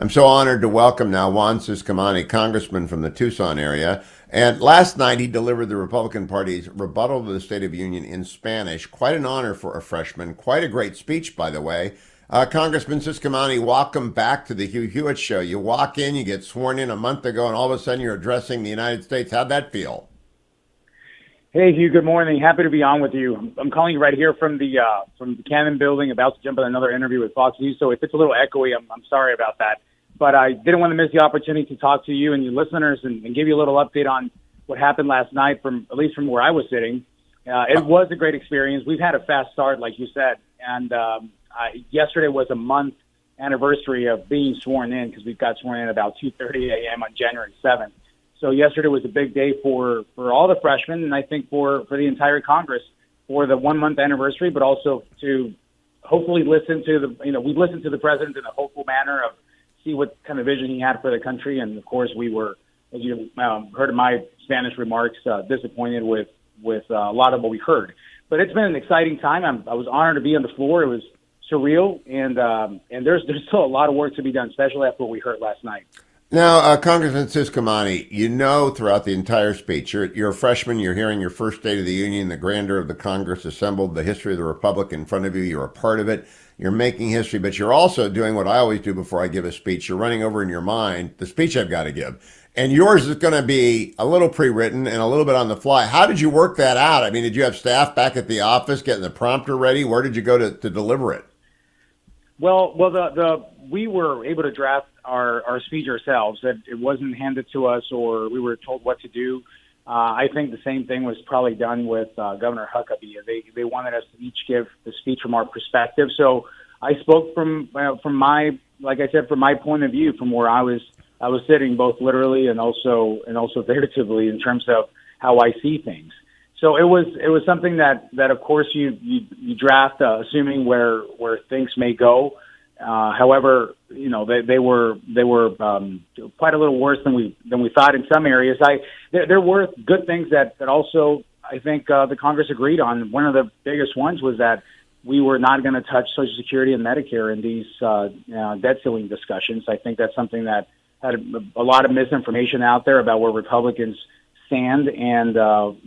I'm so honored to welcome now Juan Ciscomani, congressman from the Tucson area. And last night he delivered the Republican Party's rebuttal to the State of the Union in Spanish. Quite an honor for a freshman. Quite a great speech, by the way. Congressman Ciscomani, welcome back to the Hugh Hewitt Show. You walk in, you get sworn in a month ago, and all of a sudden you're addressing the United States. How'd that feel? Hey, Hugh, good morning. Happy to be on with you. I'm calling you right here from the Cannon building, about to jump on another interview with Fox News. So if it's a little echoey, I'm sorry about that. But I didn't want to miss the opportunity to talk to you and your listeners and give you a little update on what happened last night, at least from where I was sitting. It was a great experience. We've had a fast start, like you said. And yesterday was a month anniversary of being sworn in, because we got sworn in about 2:30 a.m. on January 7th. So yesterday was a big day for all the freshmen, and I think for the entire Congress, for the 1 month anniversary, but also to hopefully listen to we listened to the president in a hopeful manner of see what kind of vision he had for the country. And of course we were, as you heard in my Spanish remarks, disappointed with a lot of what we heard. But it's been an exciting time. I was honored to be on the floor. It was surreal, and there's still a lot of work to be done, especially after what we heard last night. Now, Congressman Ciscomani, you know throughout the entire speech, you're a freshman, you're hearing your first State of the Union, the grandeur of the Congress assembled, the history of the Republic in front of you, you're a part of it, you're making history, but you're also doing what I always do before I give a speech. You're running over in your mind the speech I've got to give. And yours is going to be a little pre-written and a little bit on the fly. How did you work that out? I mean, did you have staff back at the office getting the prompter ready? Where did you go to deliver it? Well, we were able to draft our speech ourselves. That it wasn't handed to us or we were told what to do. I think the same thing was probably done with Governor Huckabee. They wanted us to each give the speech from our perspective. So I spoke from my, like I said, from my point of view, from where I was sitting, both literally and also figuratively, in terms of how I see things. So it was something that of course you draft, assuming where things may go. However, they were quite a little worse than we thought in some areas. There were good things that also I think the Congress agreed on. One of the biggest ones was that we were not going to touch Social Security and Medicare in these debt ceiling discussions. I think that's something that had a lot of misinformation out there about where Republicans stand, and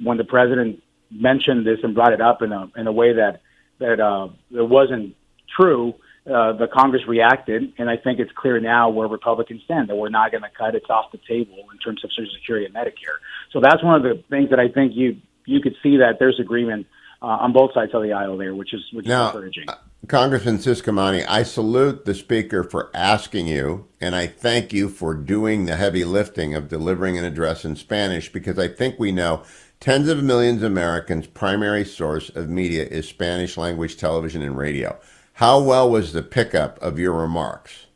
when the president mentioned this and brought it up in a way that it wasn't true, the Congress reacted, and I think it's clear now where Republicans stand, that we're not going to cut it off the table in terms of Social Security and Medicare. So that's one of the things that I think you could see that there's agreement on both sides of the aisle there, which is encouraging. Congressman Ciscomani, I salute the Speaker for asking you, and I thank you for doing the heavy lifting of delivering an address in Spanish, because I think we know tens of millions of Americans' primary source of media is Spanish language television and radio. How well was the pickup of your remarks?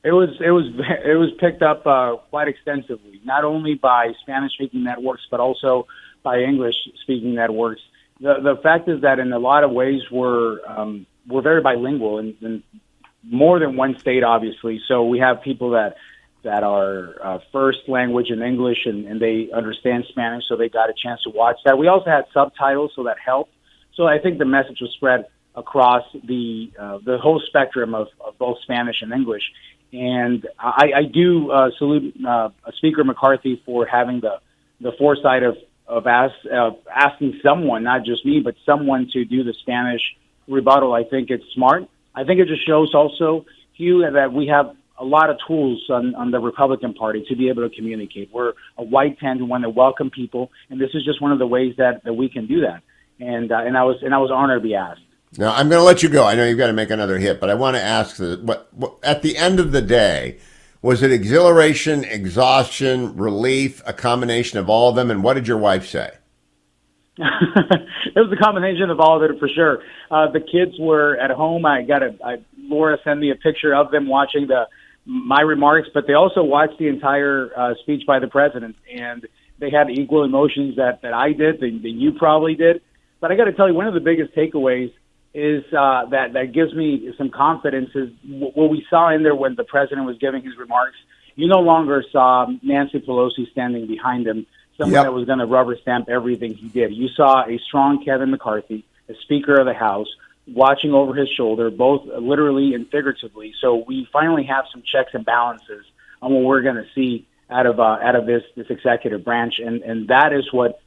It was picked up quite extensively, not only by Spanish-speaking networks, but also by English-speaking networks. The fact is that in a lot of ways we're very bilingual in more than one state, obviously. So we have people that are first language in English and they understand Spanish, so they got a chance to watch that. We also had subtitles, so that helped. So I think the message was spread across the whole spectrum of both Spanish and English. And I do salute Speaker McCarthy for having the foresight of asking someone, not just me, but someone to do the Spanish rebuttal. I think it's smart. I think it just shows also, Hugh, that we have a lot of tools on the Republican Party to be able to communicate. We're a white tent and want to welcome people, and this is just one of the ways that we can do that. And I was honored to be asked. Now, I'm going to let you go. I know you've got to make another hit, but I want to ask, what at the end of the day, was it exhilaration, exhaustion, relief, a combination of all of them? And what did your wife say? It was a combination of all of it, for sure. The kids were at home. Laura sent me a picture of them watching my remarks, but they also watched the entire speech by the president, and they had equal emotions that I did, that you probably did. But I got to tell you, one of the biggest takeaways is that gives me some confidence is what we saw in there when the president was giving his remarks. You no longer saw Nancy Pelosi standing behind him, someone that was going to rubber stamp everything he did. You saw a strong Kevin McCarthy, the Speaker of the House, watching over his shoulder, both literally and figuratively. So we finally have some checks and balances on what we're going to see out of this executive branch, and that is what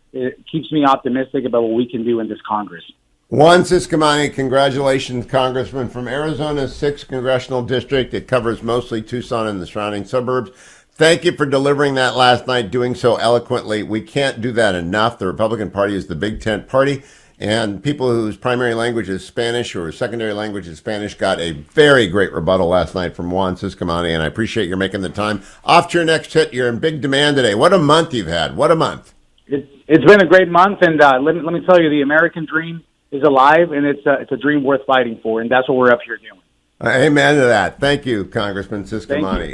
keeps me optimistic about what we can do in this Congress. Juan Ciscomani, congratulations, Congressman from Arizona's 6th Congressional District. It covers mostly Tucson and the surrounding suburbs. Thank you for delivering that last night, doing so eloquently. We can't do that enough. The Republican Party is the big tent party, and people whose primary language is Spanish or secondary language is Spanish got a very great rebuttal last night from Juan Ciscomani, and I appreciate your making the time. Off to your next hit. You're in big demand today. What a month you've had. What a month. It's been a great month, and let me tell you, the American dream is alive, and it's a dream worth fighting for, and that's what we're up here doing. Amen to that. Thank you, Congressman Ciscomani. Thank you.